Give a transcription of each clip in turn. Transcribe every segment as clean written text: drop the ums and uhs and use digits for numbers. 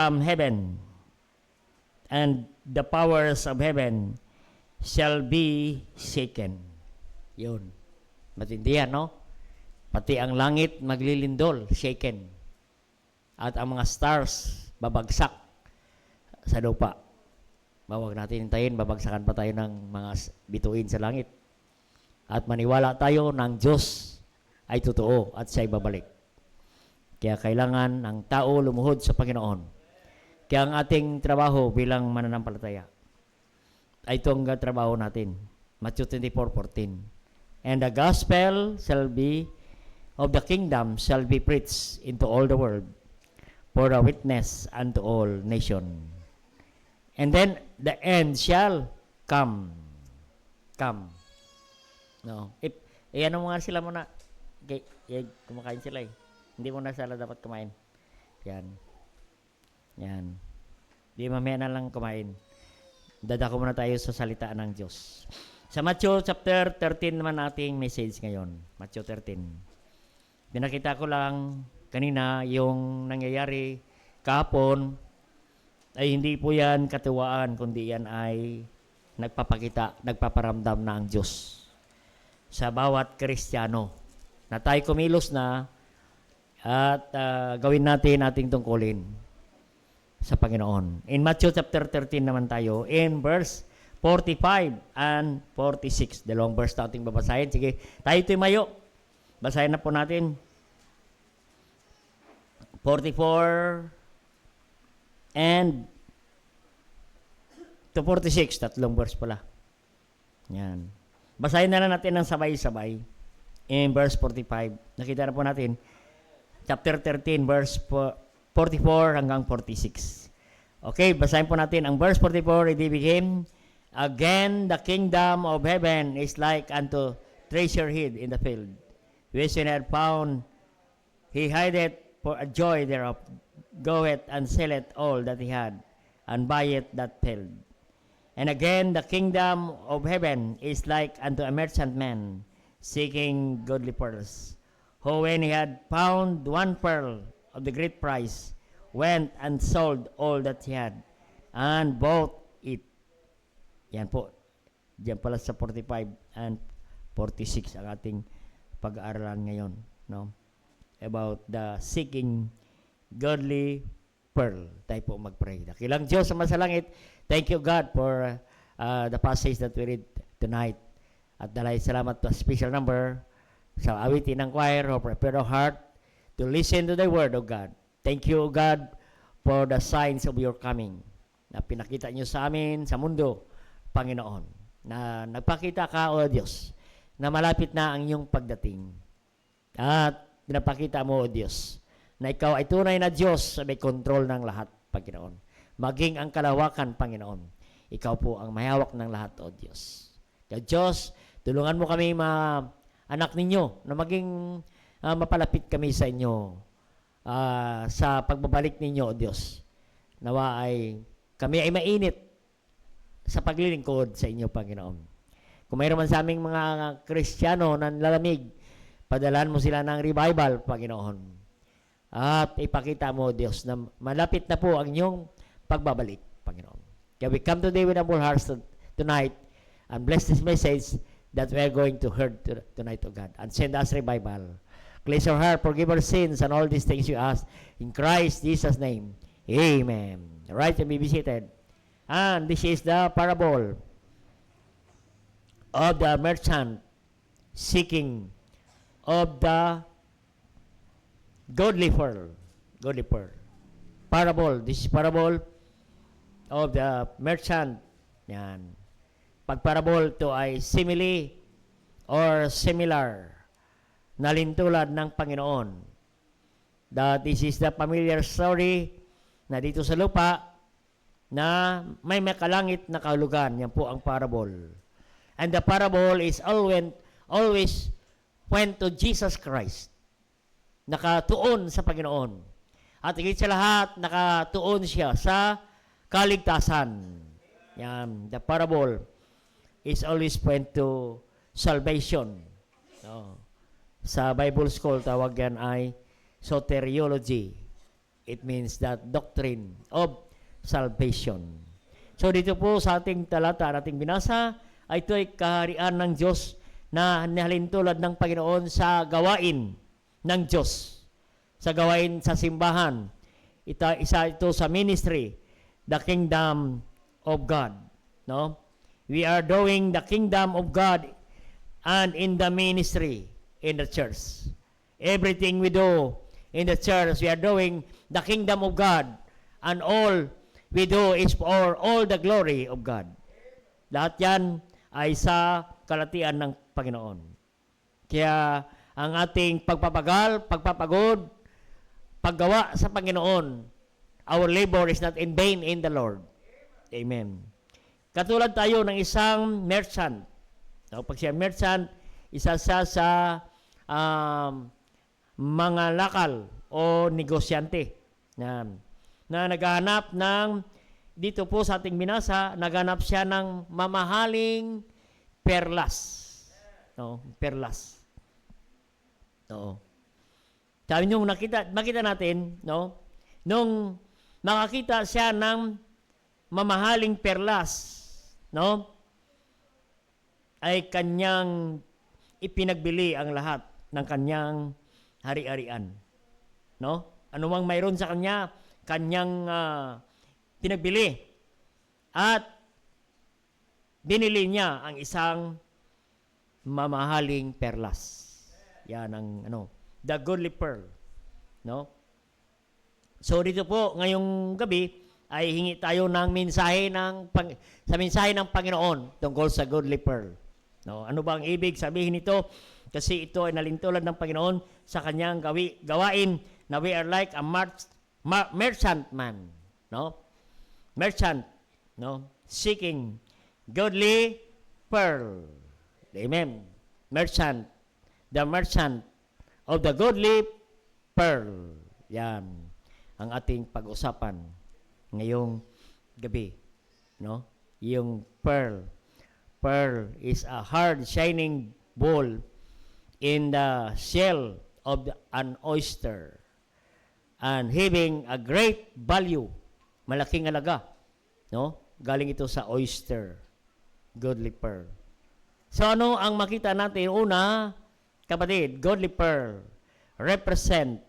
heaven, and the powers of heaven shall be shaken. Yun. Matindi yan, no? Pati ang langit maglilindol, shaken. At ang mga stars babagsak sa lupa. Huwag natin hintayin, babagsakan pa tayo ng mga bituin sa langit. At maniwala tayo ng Diyos ay totoo at siya'y babalik. Kaya kailangan ang tao lumuhod sa Panginoon. Kaya ang ating trabaho bilang mananampalataya ay itong trabaho natin. Matthew 24:14. And the gospel shall be of the kingdom shall be preached into all the world for a witness unto all nations. And then the end shall come. Come. No. Ano mga sila muna. Kumakain sila eh. Hindi mo na sila dapat kumain. Yan. Yan. Di mamaya na lang kumain. Dadako muna tayo sa salita ng Diyos. Sa Matthew chapter 13 naman ating message ngayon. Matthew 13. Pinakita ko lang kanina yung nangyayari kahapon ay hindi po yan katuwaan, kundi yan ay nagpaparamdam na ang Diyos sa bawat Kristiyano na tayo kumilos na at gawin natin ating tungkulin sa Panginoon. In Matthew chapter 13 naman tayo, in verse 45 and 46. Dalawang verse na ating babasahin. Sige, tayo tumayo. Basahin na po natin. 44 and to 46. Tatlong verse pala. Yan. Basahin na lang natin ng sabay-sabay. In verse 45. Nakita na po natin. Chapter 13, verse 44 hanggang 46. Okay, basahin po natin. Ang verse 44, it became, again, the kingdom of heaven is like unto treasure hid in the field, which when he had found, he hid it for a joy thereof, goeth and selleth all that he had, and buyeth that field. And again, the kingdom of heaven is like unto a merchant man, seeking goodly pearls, who when he had found one pearl of the great price, went and sold all that he had, and bought it. Yan po. Diyan pala sa 45 and 46 ang ating pag-aaralan ngayon. No? About the seeking godly pearl. Tayo po mag-pray. Dakilang Diyos sa masalangit, thank you God for the passage that we read tonight. At dalay salamat to a special number sa awitin ng choir who prepare our heart to listen to the word of God. Thank you, God, for the signs of your coming na pinakita nyo sa amin, sa mundo, Panginoon, na nagpakita ka, O Diyos, na malapit na ang iyong pagdating. At pinapakita mo, O Diyos, na ikaw ay tunay na Diyos sa may kontrol ng lahat, Panginoon. Maging ang kalawakan, Panginoon. Ikaw po ang mayawak ng lahat, O Diyos. Kaya Diyos, tulungan mo kami mga anak ninyo na maging mapalapit kami sa inyo sa pagbabalik ninyo, O Diyos. Nawa ay kami ay mainit sa paglilingkod sa inyo, Panginoon. Kung mayroon man sa aming mga Kristiyano na lalamig, padalan mo sila ng revival, Panginoon. At ipakita mo, Diyos, na malapit na po ang inyong pagbabalik, Panginoon. Kaya we come today with humble hearts tonight and bless this message that we are going to hear tonight, O God. And send us revival. Cleanse our heart, forgive our sins, and all these things you ask. In Christ Jesus' name, amen. Right, and be seated. And this is the parable of the merchant seeking of the godly pearl. Godly pearl. Parable. This is parable of the merchant. Yan. Pag parable to ay simile or similar na lintulad ng Panginoon. That this is the familiar story na dito sa lupa na may makalangit na kahulugan. Yan po ang parable. And the parable is always point to Jesus Christ. Nakatuon sa Panginoon. At higit sa lahat, nakatuon siya sa kaligtasan. Yan. The parable is always point to salvation. No. Sa Bible school, tawag yan ay soteriology. It means that doctrine of salvation. So dito po sa ating talata, ating binasa, ay ito ay kaharian ng Diyos na nihalintulad ng Panginoon sa gawain ng Diyos. Sa gawain sa simbahan. Isa ito sa ministry, the kingdom of God. No? We are doing the kingdom of God and in the ministry in the church. Everything we do in the church, we are doing the kingdom of God, and all we do is for all the glory of God. Lahat yan ay sa kalatian ng Panginoon. Kaya ang ating pagpapagal, pagpapagod, paggawa sa Panginoon, our labor is not in vain in the Lord. Amen. Katulad tayo ng isang merchant. No, pag siya merchant, isa siya sa mga lakal o negosyante na naghahanap ng, dito po sa ating binasa, naghahanap siya ng mamahaling perlas. No, perlas. Oo. Sabi nyo, makita natin, no, nung makakita siya ng mamahaling perlas, no, ay kanyang ipinagbili ang lahat ng kanyang hari-harian. No? Ano mang mayroon sa kanya, kanyang pinagbili. At binili niya ang isang mamahaling perlas. Yan ang the goodly pearl. No? So dito po ngayong gabi ay hingi tayo ng mensahe sa mensahe ng Panginoon tungkol sa goodly pearl. No, ano ba ang ibig sabihin nito? Kasi ito ay nalintulan ng Panginoon sa kanyang gawain na we are like a merchant man, no? Merchant, no? Seeking godly pearl. Amen. Merchant, the merchant of the godly pearl. Yan ang ating pag-usapan ngayong gabi, no? Yung pearl. Pearl is a hard, shining ball in the shell of an oyster and having a great value. Malaking halaga. No? Galing ito sa oyster. Godly pearl. So ano ang makita natin? Una, kapatid, godly pearl represent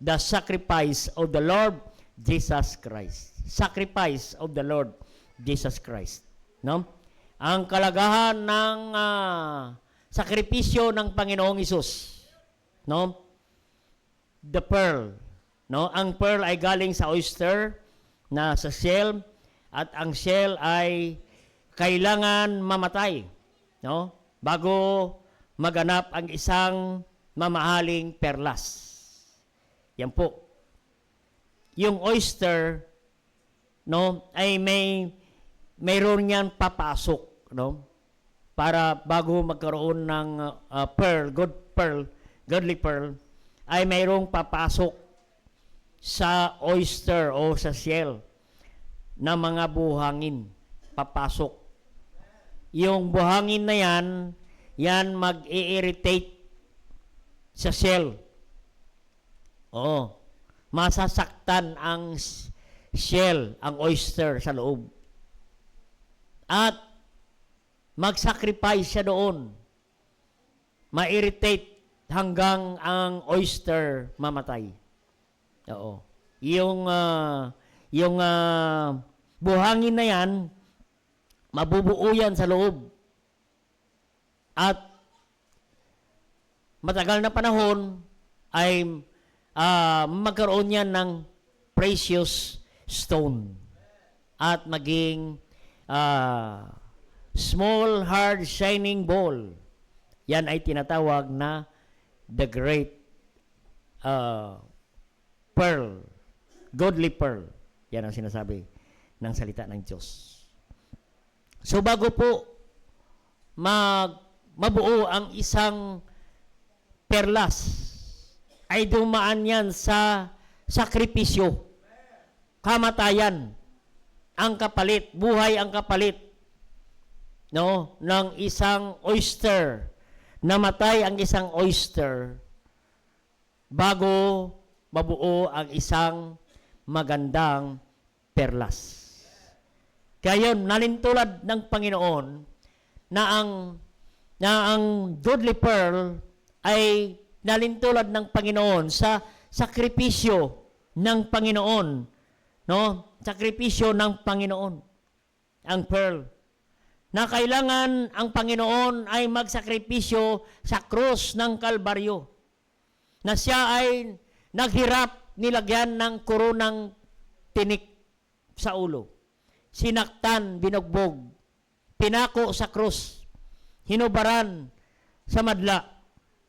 the sacrifice of the Lord Jesus Christ. Sacrifice of the Lord Jesus Christ. No? Ang kalagahan ng sakripisyo ng Panginoong Hesus. No? The pearl. No? Ang pearl ay galing sa oyster na sa shell at ang shell ay kailangan mamatay, no? Bago maganap ang isang mamahaling perlas. Yan po. Yung oyster, no, ay mayroon yan papasok, no? Para bago magkaroon ng godly pearl, ay mayroong papasok sa oyster o sa shell na mga buhangin. Papasok. Yung buhangin na yan mag-i-irritate sa shell. Oo. Masasaktan ang shell, ang oyster sa loob. At mag-sacrifice siya doon. Ma-irritate hanggang ang oyster mamatay. Oo. Yung buhangin na yan, mabubuo yan sa loob. At matagal na panahon ay magkaroon yan ng precious stone. At maging small, hard, shining ball. Yan ay tinatawag na the great pearl. Godly pearl. Yan ang sinasabi ng salita ng Diyos. So bago po mabuo ang isang perlas, ay dumaan yan sa sakripisyo, kamatayan, ang kapalit, buhay ang kapalit, no, ng isang oyster. Namatay ang isang oyster bago mabuo ang isang magandang perlas. Kaya yun, nalintulad ng Panginoon na ang goodly pearl ay nalintulad ng Panginoon sa sakripisyo ng Panginoon. No? Sakripisyo ng Panginoon. Ang pearl. Na kailangan ang Panginoon ay magsakripisyo sa krus ng Kalbaryo. Na siya ay naghirap, nilagyan ng koronang tinik sa ulo. Sinaktan, binugbog, pinako sa krus, hinubaran sa madla,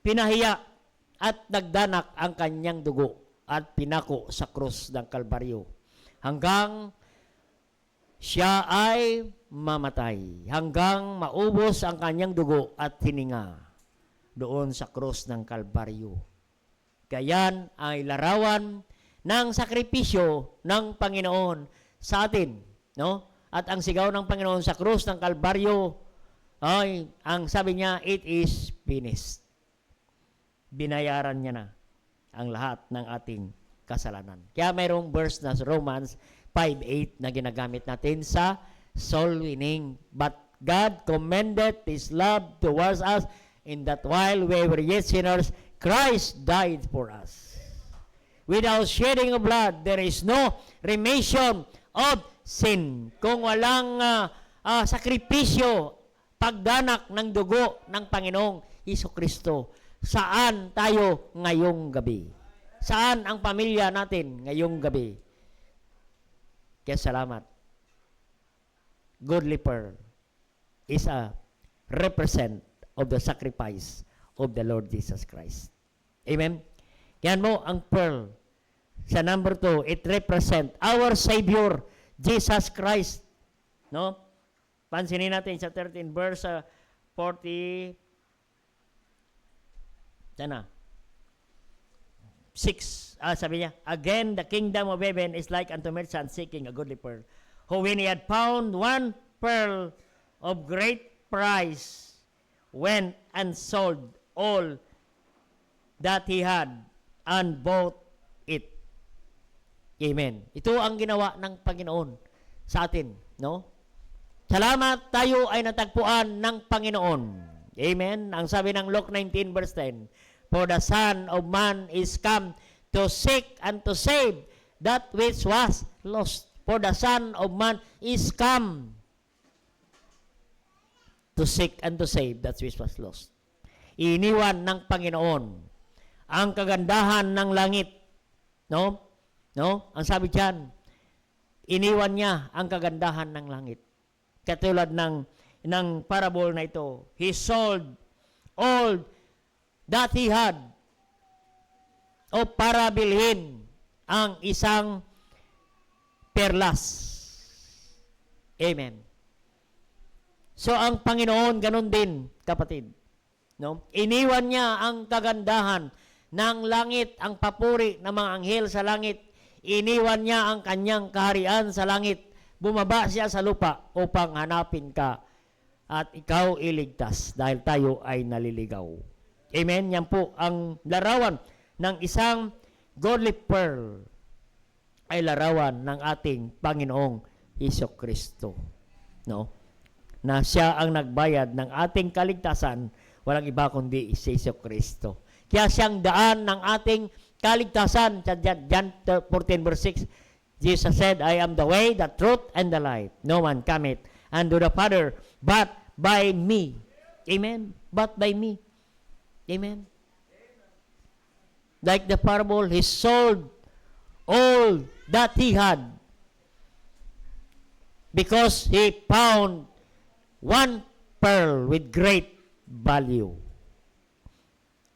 pinahiya, at nagdanak ang kanyang dugo at pinako sa krus ng Kalbaryo. Hanggang siya ay mamatay, hanggang maubos ang kanyang dugo at hininga doon sa krus ng Kalbaryo. Kayan ay larawan ng sakripisyo ng Panginoon sa atin. No? At ang sigaw ng Panginoon sa krus ng Kalbaryo ay, ang sabi niya, it is finished. Binayaran niya na ang lahat ng ating kasalanan. Kaya mayroong verse na sa Romans 5:8 na ginagamit natin sa soul winning. But God commended His love towards us in that while we were yet sinners, Christ died for us. Without shedding of blood, there is no remission of sin. Kung walang sakripisyo, pagdanak ng dugo ng Panginoong Hesukristo, saan tayo ngayong gabi? Saan ang pamilya natin ngayong gabi? Kaya salamat. Goodly pearl is a represent of the sacrifice of the Lord Jesus Christ. Amen? Yan mo, ang pearl. Sa number 2, it represent our Savior, Jesus Christ. No? Pansinin natin sa 13 verse 40 sana 6. Sabi niya, again, the kingdom of heaven is like unto merchant seeking a goodly pearl, who when he had found one pearl of great price, went and sold all that he had and bought it. Amen. Ito ang ginawa ng Panginoon sa atin, no? Salamat, tayo ay natagpuan ng Panginoon. Amen. Ang sabi ng Luke 19 verse 10, for the Son of Man is come to seek and to save that which was lost. For the Son of Man is come to seek and to save that which was lost. Iniwan ng Panginoon ang kagandahan ng langit. No? No? Ang sabi diyan, iniwan niya ang kagandahan ng langit. Katulad ng parable na ito, he sold all that he had o para bilhin ang isang perlas. Amen. So ang Panginoon ganun din, kapatid. No? Iniwan niya ang kagandahan ng langit, ang papuri ng mga anghel sa langit. Iniwan niya ang kanyang kaharian sa langit. Bumaba siya sa lupa upang hanapin ka at ikaw iligtas dahil tayo ay naliligaw. Amen? Yan po ang larawan ng isang godly pearl ay larawan ng ating Panginoong Hesukristo. No? Na siya ang nagbayad ng ating kaligtasan, walang iba kundi si Hesukristo. Kaya siyang daan ng ating kaligtasan. John 14 verse 6, Jesus said, I am the way, the truth, and the life. No one cometh unto the Father but by me. Amen? But by me. Amen? Like the parable, he sold all that he had because he found one pearl with great value.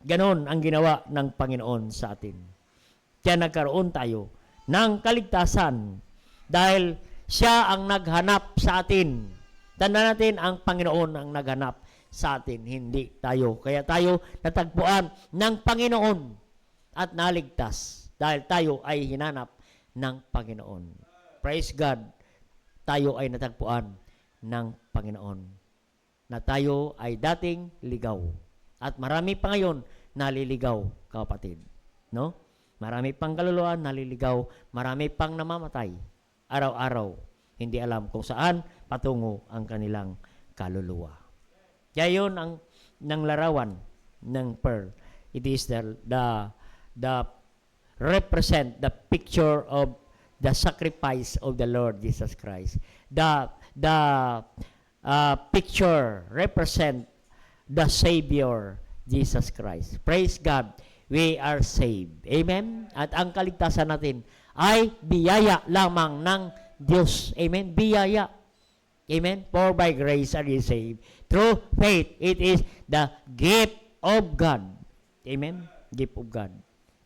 Ganon ang ginawa ng Panginoon sa atin. Kaya nagkaroon tayo ng kaligtasan dahil siya ang naghanap sa atin. Tandaan natin, ang Panginoon ang naghanap sa atin, hindi tayo. Kaya tayo natagpuan ng Panginoon at naligtas dahil tayo ay hinanap ng Panginoon. Praise God, tayo ay natagpuan ng Panginoon na tayo ay dating ligaw. At marami pa ngayon naliligaw, kapatid. No? Marami pang kaluluwa naliligaw, marami pang namamatay. Araw-araw, hindi alam kung saan patungo ang kanilang kaluluwa. Kaya yun ang ng larawan ng pearl. It is the represent the picture of the sacrifice of the Lord Jesus Christ. The picture represent the Savior Jesus Christ. Praise God. We are saved. Amen? At ang kaligtasan natin ay biyaya lamang ng Diyos. Amen? Biyaya. Amen? For by grace are you saved. Through faith, it is the gift of God. Amen? Gift of God.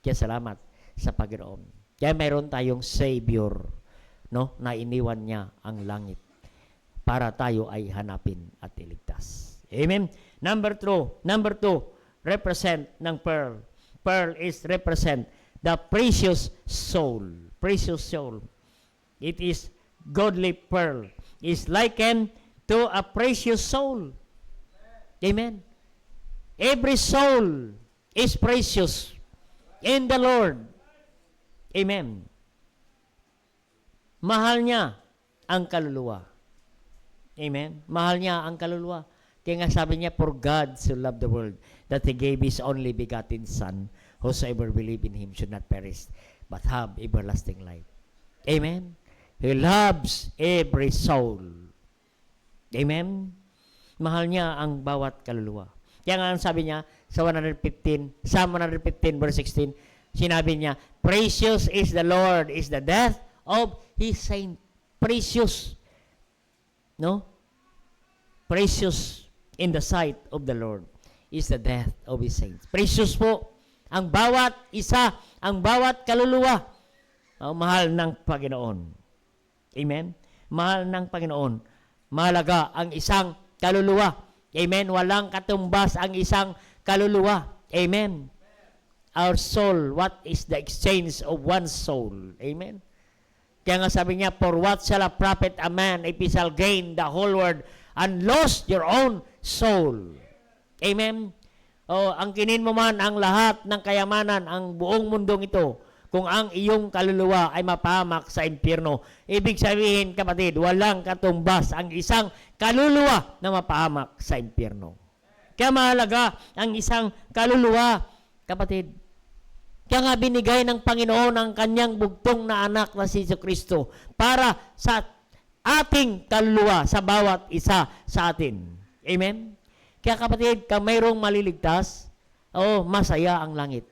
Kaya salamat sa Panginoon. Kaya mayroon tayong Savior, no, na iniwan niya ang langit para tayo ay hanapin at iligtas. Amen? Number two, represent ng pearl. Pearl is represent the precious soul. Precious soul. It is godly pearl. Is likened to a precious soul. Amen? Every soul is precious in the Lord. Amen. Mahal niya ang kaluluwa. Amen. Mahal niya ang kaluluwa. Kaya nga sabi niya, for God so loved the world that He gave His only begotten Son, whosoever believe in Him should not perish, but have everlasting life. Amen. He loves every soul. Amen. Mahal niya ang bawat kaluluwa. Kaya nga sabi niya sa Psalm 115 verse 16, sinabi niya, precious is the Lord, is the death of His saint. Precious. No? Precious in the sight of the Lord is the death of His saints. Precious po ang bawat isa, ang bawat kaluluwa. Mahal ng Panginoon. Amen? Mahal ng Panginoon. Mahalaga ang isang kaluluwa. Amen? Walang katumbas ang isang kaluluwa. Amen? Our soul, what is the exchange of one soul? Amen? Kaya nga sabi niya, for what shall a profit a man if he shall gain the whole world and lost your own soul? Amen? O, ang kinin mo man ang lahat ng kayamanan, ang buong mundong ito, kung ang iyong kaluluwa ay mapahamak sa impyerno. Ibig sabihin, kapatid, walang katumbas ang isang kaluluwa na mapahamak sa impyerno. Kaya mahalaga ang isang kaluluwa, kapatid. Kaya nga binigay ng Panginoon ang kanyang bugtong na anak na si Jesucristo para sa ating kaluluwa, sa bawat isa sa atin. Amen? Kaya kapatid, kung mayroong maliligtas, masaya ang langit.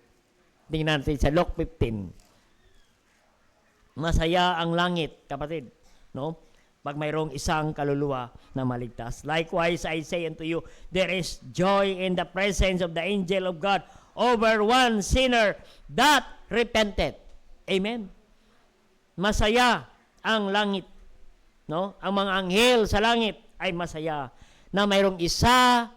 Tingnan natin sa Luke 15. Masaya ang langit, kapatid. No? Pag mayroong isang kaluluwa na maligtas. Likewise, I say unto you, there is joy in the presence of the angel of God over one sinner that repented. Amen? Masaya ang langit. No? Ang mga anghel sa langit ay masaya na mayroong isa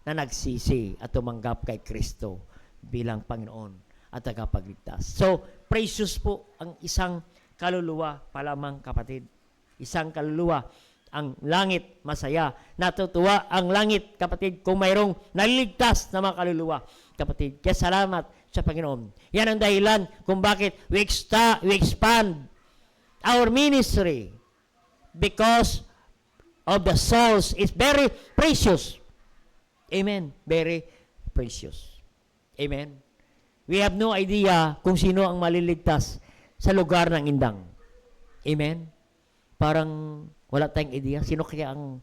na nagsisi at tumanggap kay Kristo bilang Panginoon at tagapagligtas. So, precious po ang isang kaluluwa pa lamang, kapatid. Isang kaluluwa. Ang langit, masaya. Natutuwa ang langit, kapatid, kung mayroong naliligtas na mga kaluluwa, kapatid. Kaya salamat sa Panginoon. Yan ang dahilan kung bakit we expand our ministry because of the souls is very precious. Amen. Very precious. Amen. We have no idea kung sino ang maliligtas sa lugar ng Indang. Amen. Parang wala tayong idea. Sino kaya ang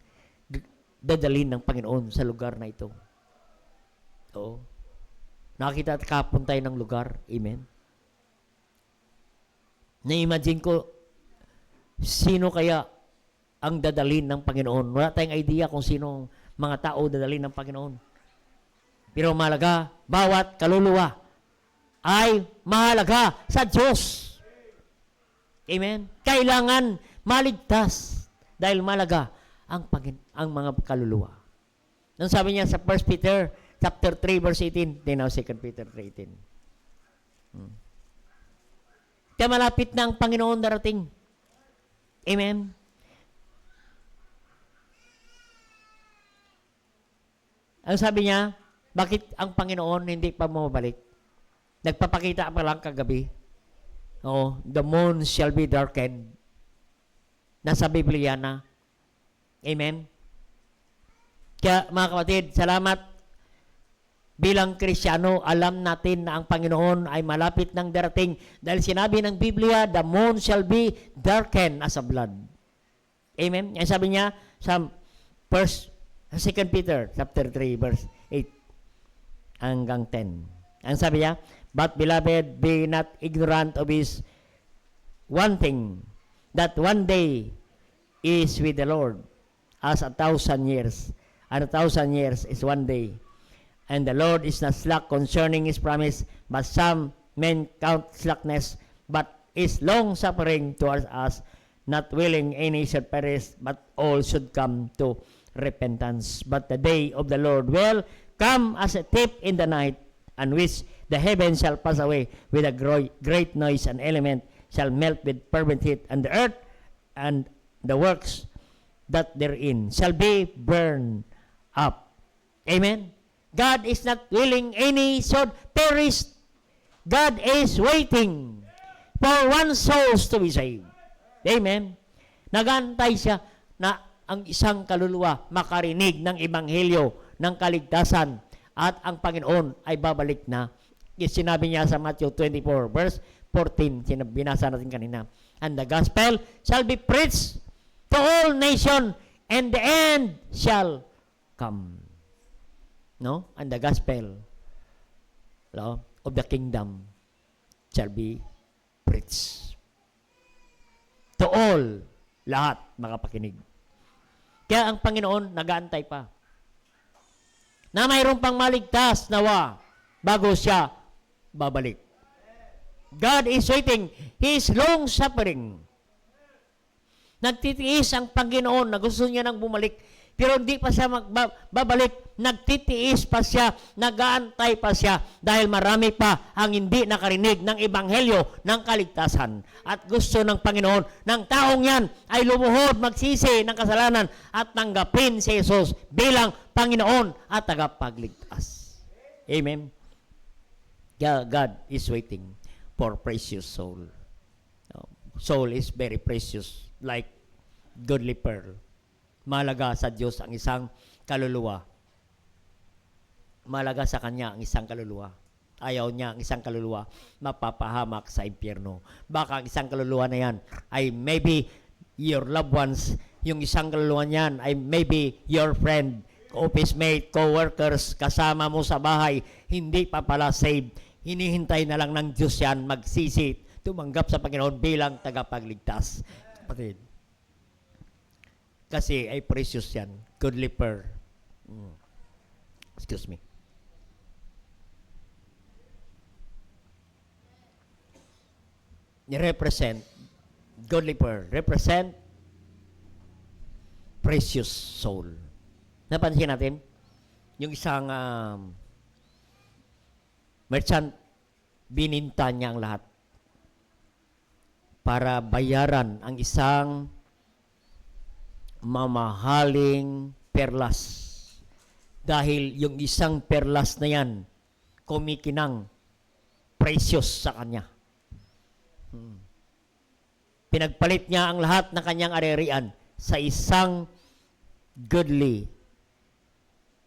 dadalhin ng Panginoon sa lugar na ito? Oo. Nakita at kapon tayo ng lugar. Amen. Na-imagine ko, sino kaya ang dadalhin ng Panginoon? Wala tayong idea kung sino mga tao dadalhin ng Panginoon. Pero mahalaga, bawat kaluluwa ay mahalaga sa Diyos. Amen? Kailangan maligtas dahil mahalaga ang mga kaluluwa. Nang sabi niya sa 1 Peter chapter 3 verse 18, then now 2 Peter 3:18. Kaya malapit na ang Panginoon darating. Amen? Ang sabi niya, bakit ang Panginoon hindi pa bumabalik? Nagpapakita pa lang kagabi. Oh, the moon shall be darkened. Nasa Biblia na. Amen? Kaya mga kapatid, salamat. Bilang Kristyano, alam natin na ang Panginoon ay malapit ng darating dahil sinabi ng Biblia, the moon shall be darkened as a blood. Amen? Yan sabi niya sa 2 Peter chapter 3 verse 8 hanggang 10. Ang sabi niya, but beloved, be not ignorant of his one thing, that one day is with the Lord as 1,000 years, and 1,000 years is one day. And the Lord is not slack concerning his promise, but some men count slackness, but is long-suffering towards us, not willing any should perish, but all should come to repentance. But the day of the Lord will come as a thief in the night, and which the heavens shall pass away with a great noise, and element shall melt with fervent heat, and the earth and the works that therein shall be burned up. Amen? God is not willing any should perish. God is waiting for one souls to be saved. Amen? Nagantay siya na ang isang kaluluwa makarinig ng ebanghelyo ng kaligtasan at ang Panginoon ay babalik na. Sinabi niya sa Matthew 24 verse 14, binasa natin kanina. And the gospel shall be preached to all nations, and the end shall come. No? And the gospel, no, of the kingdom shall be preached. To all, lahat makapakinig. Kaya ang Panginoon nag-aantay pa na mayroon pang maligtas nawa bago siya babalik. God is waiting. He is long-suffering. Nagtitiis ang Panginoon na gusto niya nang bumalik, pero hindi pa siya babalik. Nagtitiis pa siya, nag-aantay pa siya, dahil marami pa ang hindi nakarinig ng ebanghelyo ng kaligtasan. At gusto ng Panginoon ng taong yan ay lumuhod, magsisi ng kasalanan at tanggapin si Jesus bilang Panginoon at tagapagligtas. Amen? Yeah, God is waiting for precious soul. Soul is very precious, like goodly pearl. Mahalaga sa Diyos ang isang kaluluwa. Mahalaga sa Kanya ang isang kaluluwa. Ayaw niya ang isang kaluluwa mapapahamak sa impyerno. Baka ang isang kaluluwa na yan ay maybe your loved ones. Yung isang kaluluwa niyan ay maybe your friend, office mate, co-workers, kasama mo sa bahay, hindi pa pala saved. Hinihintay na lang ng Diyos yan magsisi, tumanggap sa Panginoon bilang tagapagligtas. Kapatid, kasi ay precious yan. Goodly pearl. Excuse me. Represent, goodly pearl, represent precious soul. Napansin natin? Yung isang merchant, bininta niya ang lahat para bayaran ang isang mamahaling perlas. Dahil yung isang perlas na yan, kumikinang, precious sa kanya. Pinagpalit niya ang lahat ng kanyang arerian sa isang goodly,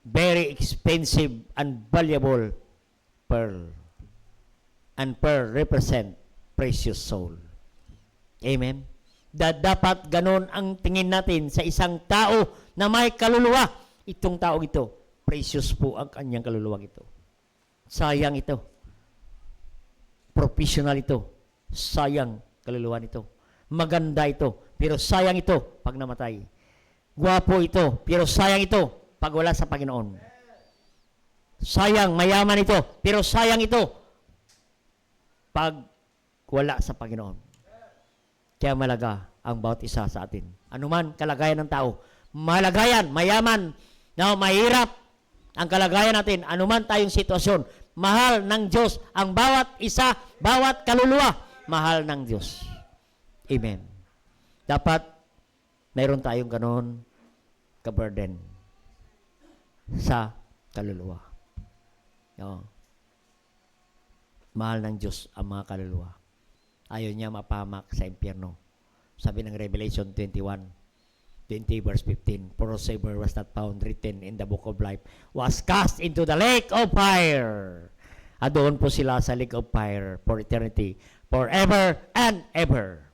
very expensive and valuable pearl. And pearl represent precious soul. Amen? Dapat ganon ang tingin natin sa isang tao na may kaluluwa. Itong tao ito, precious po ang kanyang kaluluwa ito. Sayang ito. Professional ito. Sayang kaluluwa nito. Maganda ito, pero sayang ito pag namatay. Gwapo ito, pero sayang ito pag wala sa Panginoon. Sayang, mayaman ito, pero sayang ito pag wala sa Panginoon. Kaya malaga ang bawat isa sa atin. Anuman kalagayan ng tao, malagayan, mayaman, na mahirap ang kalagayan natin, anuman tayong sitwasyon, mahal ng Diyos ang bawat isa, bawat kaluluwa, mahal ng Diyos. Amen. Dapat mayroon tayong ganon ka-burden sa kaluluwa. No. Mahal ng Diyos ang mga kaluluwa. Ayaw niya mapahamak sa impyerno. Sabi ng Revelation 20 verse 15, for whosoever was not found written in the book of life was cast into the lake of fire. At doon po sila sa lake of fire for eternity, forever and ever.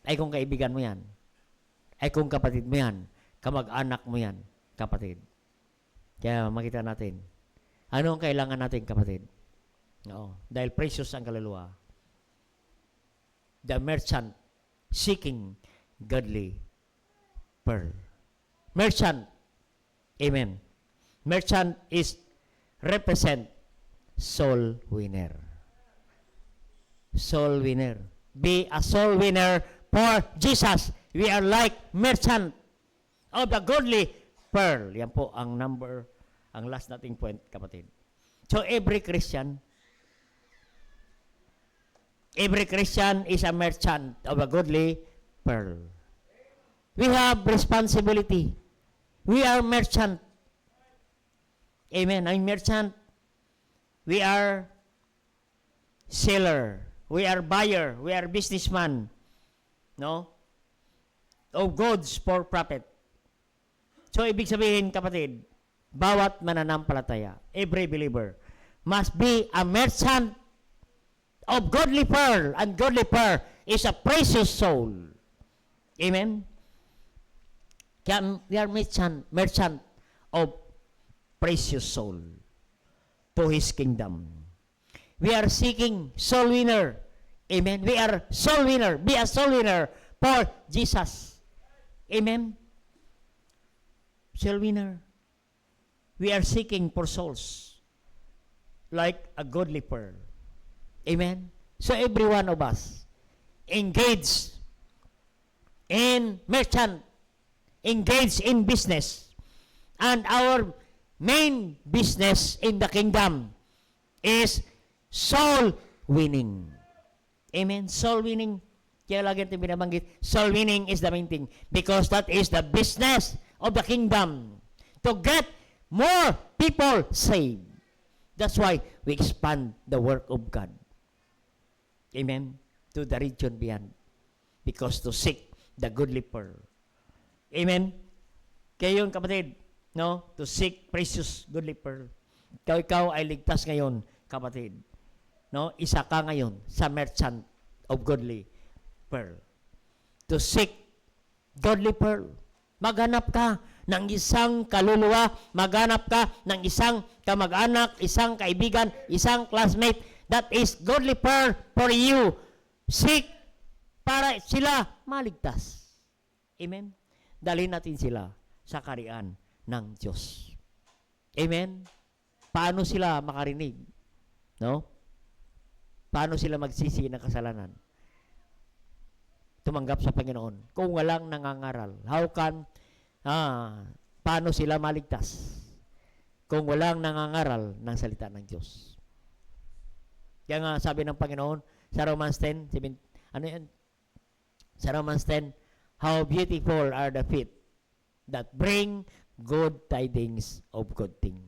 Ay kung kaibigan mo yan, ay kung kapatid mo yan, kamag-anak mo yan, kapatid. Kaya makita natin, ano ang kailangan natin, kapatid? Oo, dahil precious ang kaluluwa. The merchant seeking godly pearl. Merchant, amen. Merchant is represent soul winner. Soul winner. Be a soul winner for Jesus. We are like merchant of the godly pearl. Yan po ang ang last nating point, kapatid. So every Christian is a merchant of a godly pearl. We have responsibility. We are merchant. Amen. I'm merchant. We are seller. We are buyer. We are businessman. No? Of goods for profit. So, ibig sabihin, kapatid, bawat mananampalataya, every believer, must be a merchant of godly pearl. And godly pearl is a precious soul. Amen? Kaya we are merchant of precious soul to His kingdom. We are seeking soul winner. Amen? We are soul winner. Be a soul winner for Jesus. Amen? Soul winner. We are seeking for souls like a godly pearl. Amen? So every one of us engaged in merchant, engaged in business, and our main business in the kingdom is soul winning. Amen? Soul winning. Kaya lagi natin binabanggit, soul winning is the main thing because that is the business of the kingdom. To get more people saved. That's why we expand the work of God. Amen? To the region beyond. Because to seek the goodly pearl. Amen? Kaya yun, kapatid, no? To seek precious goodly pearl. Ikaw ay ligtas ngayon, kapatid. No? Isa ka ngayon sa merchant of godly pearl. To seek godly pearl. Maghanap ka ng isang kaluluwa, maghanap ka ng isang kamag-anak, isang kaibigan, isang classmate that is godly pearl for you. Seek para sila maligtas. Amen? Dalhin natin sila sa kaharian ng Diyos. Amen? Paano sila makarinig? No? Paano sila magsisi ng kasalanan? Tumanggap sa Panginoon. Kung walang nangangaral. How can, paano sila maligtas? Kung walang nangangaral ng salita ng Diyos. Kaya nga sabi ng Panginoon sa Romans 10, ano yan? Sa Romans 10, how beautiful are the feet that bring good tidings of good thing.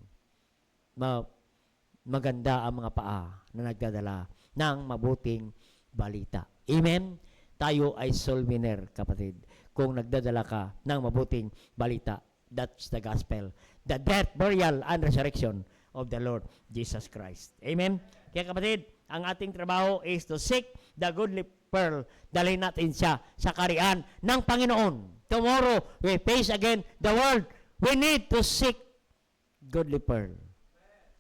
Maganda ang mga paa na nagdadala ng mabuting balita. Amen? Tayo ay soul winner, kapatid. Kung nagdadala ka ng mabuting balita, that's the gospel. The death, burial, and resurrection of the Lord Jesus Christ. Amen? Kaya kapatid, ang ating trabaho is to seek the goodly pearl. Dalhin natin siya sa kaharian ng Panginoon. Tomorrow, we face again the world. We need to seek goodly pearl.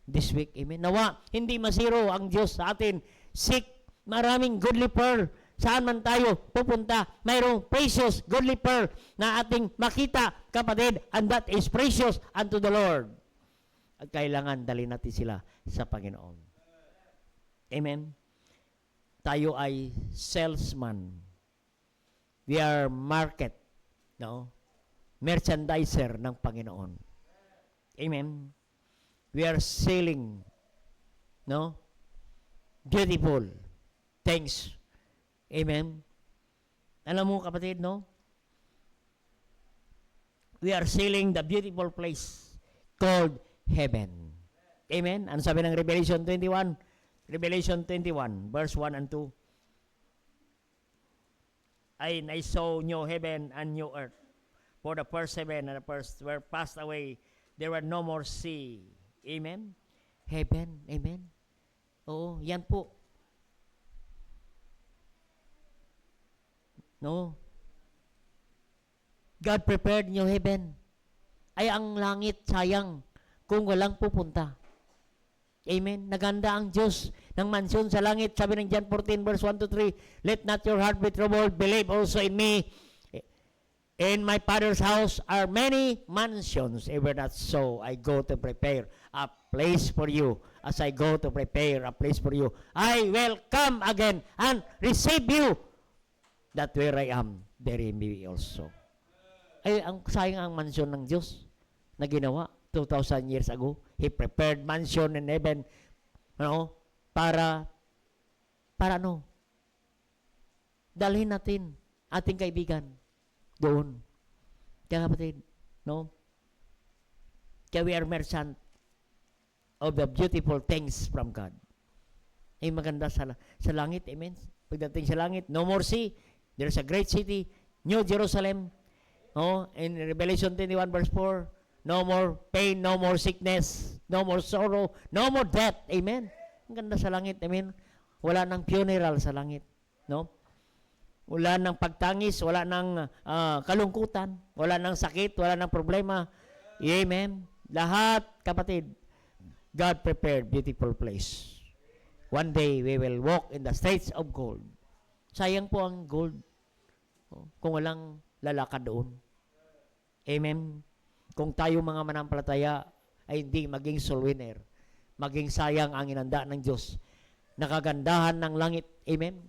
This week, amen. Nawa, hindi masiro ang Diyos sa atin. Seek maraming goodly pearl. Saan man tayo pupunta, mayroong precious goodly pearl na ating makita, kapatid, and that is precious unto the Lord. At kailangan dalhin natin sila sa Panginoon. Amen? Tayo ay salesman. We are market, no? Merchandiser ng Panginoon. Amen? We are selling, no? Beautiful things. Amen? Alam mo, kapatid, no? We are selling the beautiful place called heaven. Amen? Ano sabi ng Revelation 21? Revelation 21, verse 1 and 2. And I saw new heaven and new earth. For the first heaven and the first were passed away. There were no more sea. Amen? Heaven. Amen? Oo, yan po. No? God prepared new heaven. Ay, ang langit, sayang kung walang pupunta. Amen. Naganda ang Diyos ng mansyon sa langit. Sabi ng John 14 verse 1 to 3, let not your heart be troubled. Believe also in me. In my Father's house are many mansions. If not so, I go to prepare a place for you. As I go to prepare a place for you, I will come again and receive you. That where I am, there you may be also. Ay, ang sayang ang mansyon ng Diyos na ginawa 2,000 years ago. He prepared mansion in heaven, para ano? Dalhin natin ating kaibigan doon. Kaya kapatid, no? Kaya we are merchant of the beautiful things from God. Ay maganda sa langit, amen? Pagdating sa langit, no more sea. There's a great city, New Jerusalem. No? In Revelation 21 verse 4, no more pain, no more sickness, no more sorrow, no more death. Amen? Ang ganda sa langit. Amen? Wala nang funeral sa langit. No? Wala nang pagtangis, wala nang kalungkutan, wala nang sakit, wala nang problema. Amen? Lahat, kapatid, God prepared beautiful place. One day, we will walk in the streets of gold. Sayang po ang gold kung walang lalakad doon. Amen? Kung tayo mga manampalataya ay hindi maging soul winner, maging sayang ang inanda ng Diyos, nakagandahan ng langit. Amen?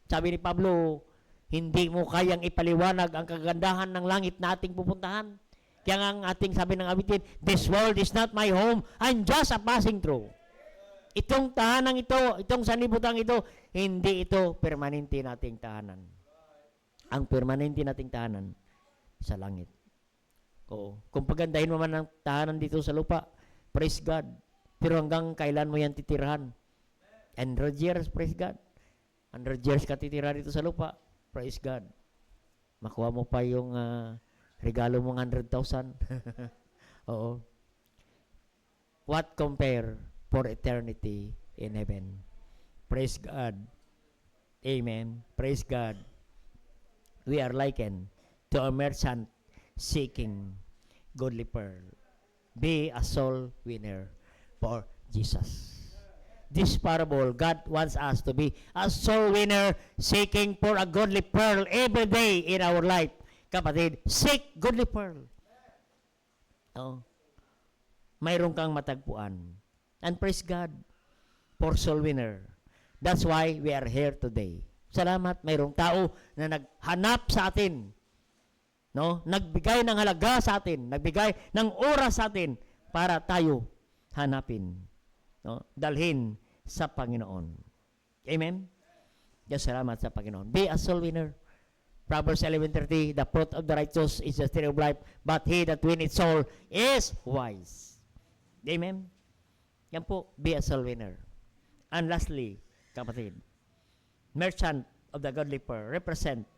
Sabi ni Pablo, hindi mo kayang ipaliwanag ang kagandahan ng langit na ating pupuntahan. Kaya nga ang ating sabi ng awitin, this world is not my home, I'm just a passing through. Itong tahanan ito, itong sanlibutan ito, hindi ito permanente nating tahanan. Ang permanente nating tahanan sa langit. Oo. Kung pagandahin mo man ang tahanan dito sa lupa, praise God. Pero hanggang kailan mo yan titirahan? 100 years, praise God. 100 years ka titira dito sa lupa, praise God. Makuha mo pa yung regalo mong 100,000. Oo. What compare for eternity in heaven? Praise God. Amen. Praise God. We are likened to a merchant seeking godly pearl. Be a soul winner for Jesus. This parable, God wants us to be a soul winner seeking for a godly pearl every day in our life. Kapatid, seek godly pearl. Oh. Mayroon kang matagpuan. And praise God for soul winner. That's why we are here today. Salamat, mayroong tao na naghanap sa atin. No? Nagbigay ng halaga sa atin, nagbigay ng oras sa atin para tayo hanapin, no? Dalhin sa Panginoon. Amen? Diyos, salamat sa Panginoon. Be a soul winner. Proverbs 11:30, the fruit of the righteous is the tree of life, but he that winneth soul is wise. Amen? Yan po, be a soul winner. And lastly, kapatid, merchant of the godly pearl represent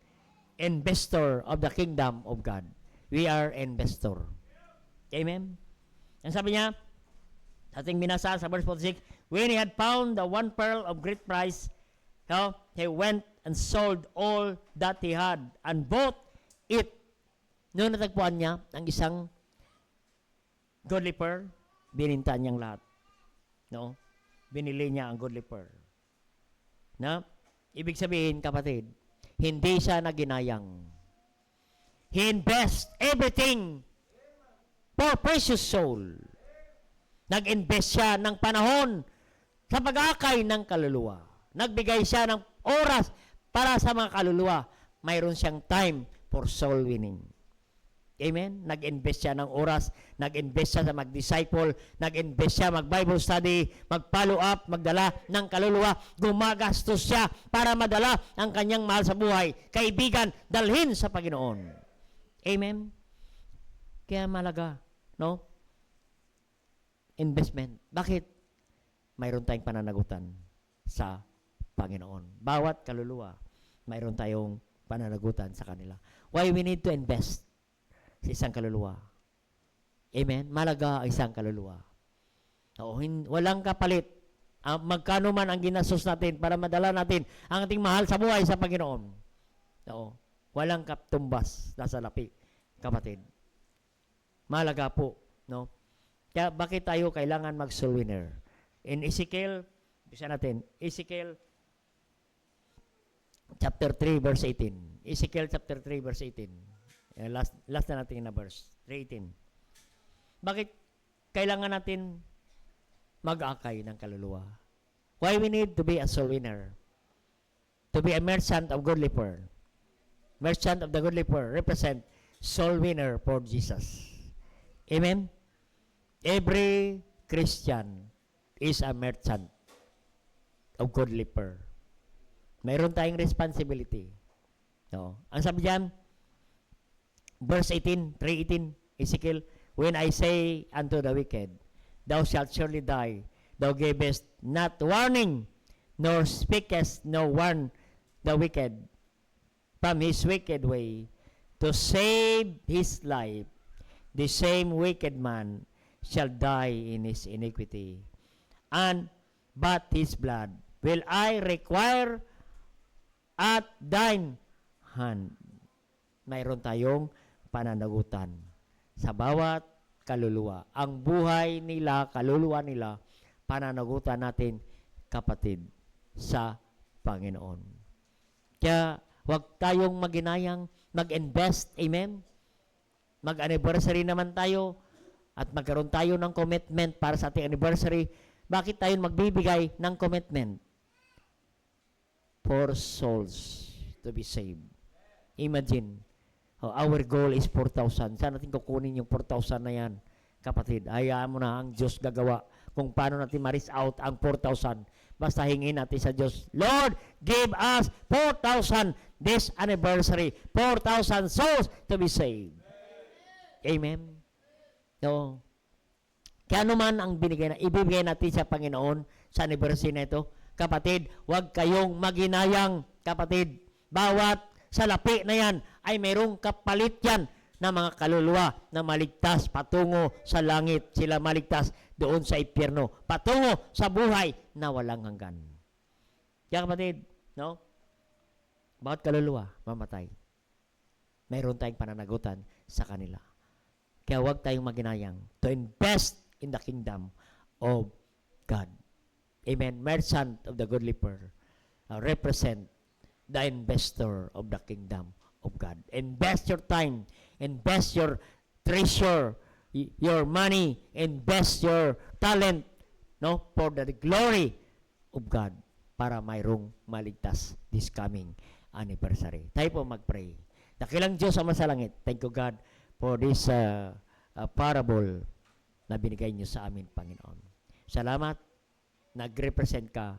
investor of the kingdom of God. We are investor. Amen? Ang sabi niya, ating binasa sa verse 46, when he had found the one pearl of great price, he went and sold all that he had and bought it. Noong natagpuan niya ang isang godly pearl, bininta niyang lahat. No? Binili niya ang godly pearl. Na? Ibig sabihin, kapatid, hindi siya naginayang. He invests everything for precious soul. Nag-invest siya ng panahon sa pag-akay ng kaluluwa. Nagbigay siya ng oras para sa mga kaluluwa. Mayroon siyang time for soul winning. Amen? Nag-invest siya ng oras, nag-invest siya sa mag-disciple, nag-invest siya mag-Bible study, mag-follow up, magdala ng kaluluwa, gumagastos siya para madala ang kanyang mahal sa buhay. Kaibigan, dalhin sa Panginoon. Amen? Kaya malaga, no? Investment. Bakit? Mayroon tayong pananagutan. sa Panginoon. Bawat kaluluwa, mayroon tayong pananagutan sa kanila. Why we need to invest sa isang kaluluwa? Amen? Malaga ang isang kaluluwa. Oo, walang kapalit. Magkano man ang ginastos natin para madala natin ang ating mahal sa buhay sa Panginoon. Oo, walang katumbas na salapi, kapatid. Malaga po, no? Kaya bakit tayo kailangan mag-soul winner? In Ezekiel, bisa natin, Ezekiel chapter 3 verse 18. Ezekiel chapter 3 verse 18. Last na natin na verse, 3:18. Bakit kailangan natin mag-akay ng kaluluwa? Why we need to be a soul winner? To be a merchant of godly pearl. Merchant of the godly pearl represent soul winner for Jesus. Amen? Every Christian is a merchant of godly pearl. Mayroon tayong responsibility. No? Ang sabi diyan, verse 18, 3:18, Ezekiel, when I say unto the wicked, thou shalt surely die, thou gavest not warning, nor speakest no warn the wicked from his wicked way, to save his life. The same wicked man shall die in his iniquity, and but his blood will I require at thine hand. Mayroon tayong pananagutan sa bawat kaluluwa. Ang buhay nila, kaluluwa nila, pananagutan natin, kapatid, sa Panginoon. Kaya, huwag tayong maginayang mag-invest, amen? Mag-anniversary naman tayo at magkaroon tayo ng commitment para sa ating anniversary. Bakit tayo magbibigay ng commitment? For souls to be saved. Imagine, our goal is 4,000. Saan natin kukunin yung 4,000 na yan? Kapatid, hayaan mo na ang Diyos gagawa kung paano natin ma-reach out ang 4,000. Basta hingin natin sa Diyos, Lord, give us 4,000 this anniversary. 4,000 souls to be saved. Amen? No. Kaya naman ang ibibigay natin sa Panginoon sa anniversary na ito, kapatid, huwag kayong maginayang, kapatid. Bawat salapi na yan ay mayroong kapalit yan na mga kaluluwa na maligtas patungo sa langit. Sila maligtas doon sa impyerno, patungo sa buhay na walang hanggan. Kaya kapatid, no? Bawat kaluluwa mamatay. Mayroon tayong pananagutan sa kanila. Kaya huwag tayong maginayang to invest in the kingdom of God. Amen. Merchant of the godly pearl represent the investor of the kingdom of God. Invest your time, invest your treasure, your money, invest your talent, no, for the glory of God, para mayroong maligtas this coming anniversary. Tayo po mag-pray. Dakilang Diyos ama sa langit, thank you God for this parable na binigay niyo sa amin, Panginoon. Salamat, nag-represent ka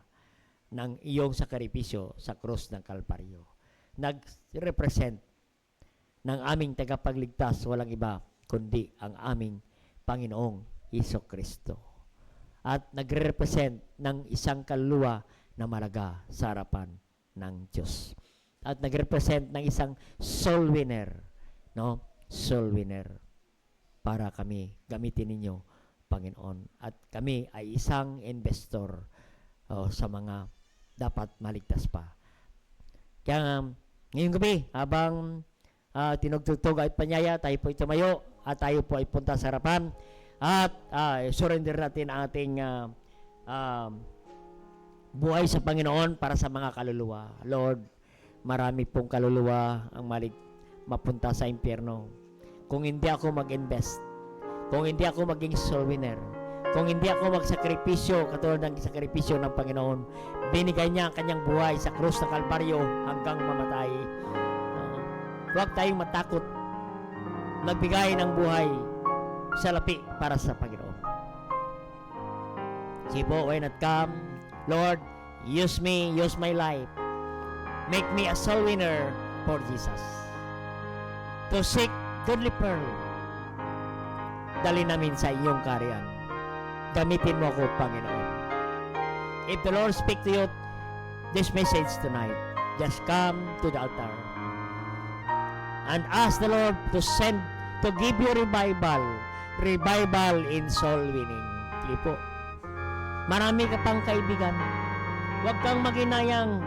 ng iyong sakripisyo sa krus ng Kalbaryo. Nag-represent ng aming tagapagligtas, walang iba kundi ang aming Panginoong Hesukristo. At nagre-represent ng isang kaluluwa na malaga sa harapan ng Diyos. At nagre-represent ng isang soul winner, no? Soul winner para kami gamitin ninyo, Panginoon. At kami ay isang investor sa mga dapat maligtas pa. Kaya ngayong gabi, habang tinugtugtog at panyaya, tayo po tumayo at tayo po ay punta sa harapan at surrender natin ang ating buhay sa Panginoon para sa mga kaluluwa. Lord, marami pong kaluluwa ang mapunta sa impyerno. Kung hindi ako mag-invest, kung hindi ako maging soul winner, kung hindi ako magsakripisyo katulad ng sakripisyo ng Panginoon, binigay niya ang kanyang buhay sa krus ng Kalbaryo hanggang mamatay. Huwag tayong matakot magbigay ng buhay sa lapi para sa Panginoon. Sige po, why not come? Lord, use me, use my life. Make me a soul winner for Jesus. To seek godly pearl. Dali namin sa iyong kaharian. Gamitin mo ako, Panginoon. If the Lord speak to you this message tonight, just come to the altar and ask the Lord to send, to give you revival in soul winning. Sige po. Marami ka pang kaibigan. Huwag kang maginayang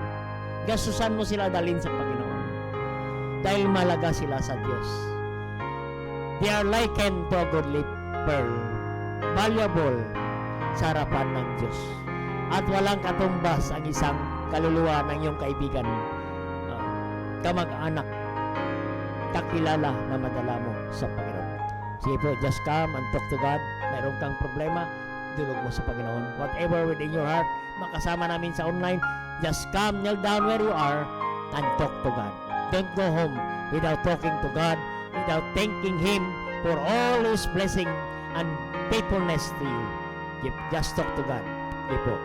gasusan mo sila dalhin sa Panginoon. Dahil malaga sila sa Diyos. They are likened to a goodly pearl, valuable sa harapan ng Diyos. At walang katumbas ang isang kaluluwa ng iyong kaibigan, kamag-anak, kakilala na madala mo sa Panginoon. Sige po, just come and talk to God. Mayroon kang problema, dulog mo sa Panginoon. Whatever within your heart, makasama namin sa online, just come, kneel down where you are, and talk to God. Don't go home without talking to God, without thanking Him for all His blessing and faithfulness to you. Just talk to God. Sige po.